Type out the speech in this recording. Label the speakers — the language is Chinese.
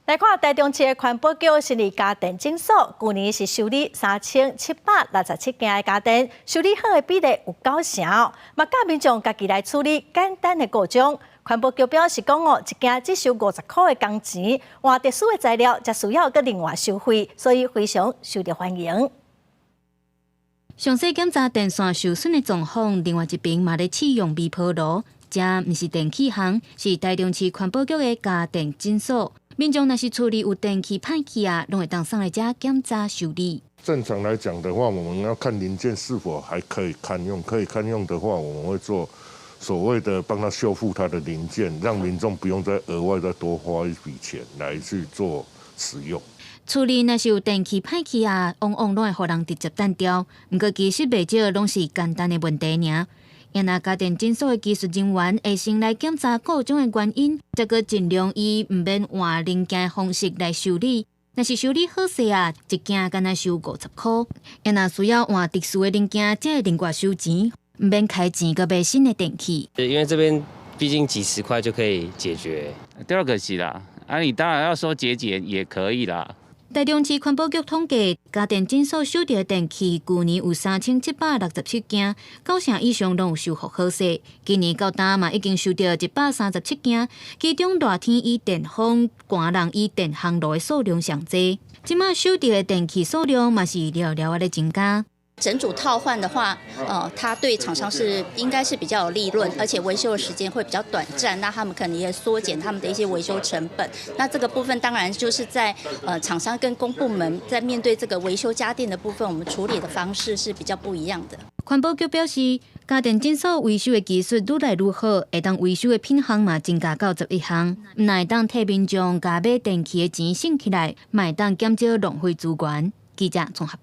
Speaker 1: 来看台中市的环保局成立家电诊所，去年是修理3767件的家电，修理好的比例有90%哦。嘛，教民众家己来处理简单的故障。环保局表示讲哦，一件只收50块的工钱，换特殊的材料则需要搁另外收费，所以非常受到欢迎。
Speaker 2: 详细检查电线受损的状况，另外一边嘛咧试用微波炉，这毋是电器行，是台中市环保局的家电诊所。民众若是处理有电器歹去啊，拢会当送来这检查修理。
Speaker 3: 正常来讲的话，我们要看零件是否还可以堪用。可以堪用的话，我们会做所谓的帮它修复它的零件，让民众不用再额外再多花一笔钱来去做使用。
Speaker 2: 处理若是有电器歹去啊，往往拢会互人直接单调。不过其实袂少拢是简单的问题尔。因那家电诊所的技术人员会先来检查故障的原因，再个尽量以唔免换零件的方式来修理。若是修理好势啊，一件敢若收50块。因那需要换特殊的零件，才会另外收钱，唔免开钱个买新的电器。
Speaker 4: 因为这边毕竟几十块就可以解决。
Speaker 5: 第二个是啦，你当然要说节俭也可以啦。
Speaker 2: 台中市环保局统计，家电诊所收到的电器，去年有3767件，9成以上拢有修复好势。今年到今嘛已经收到137件，其中热天以电风、寒人以电烘炉的数量上济。即马收到的电器数量嘛是寥寥啊咧增加。
Speaker 6: 整组套换的话，它对厂商应该是比较有利润，而且维修的时间会比较短暂，那他们可能也缩减他们的一些维修成本。那这个部分当然就是在厂商跟公部门在面对这个维修家电的部分，我们处理的方式是比较不一样的。
Speaker 2: 环保局表示，家电诊所维修的技术愈来愈好，会当维修的品项嘛增加到11项，唔会当替民众加买电器的钱省起来，嘛会当减少浪费资源。记者综合报道。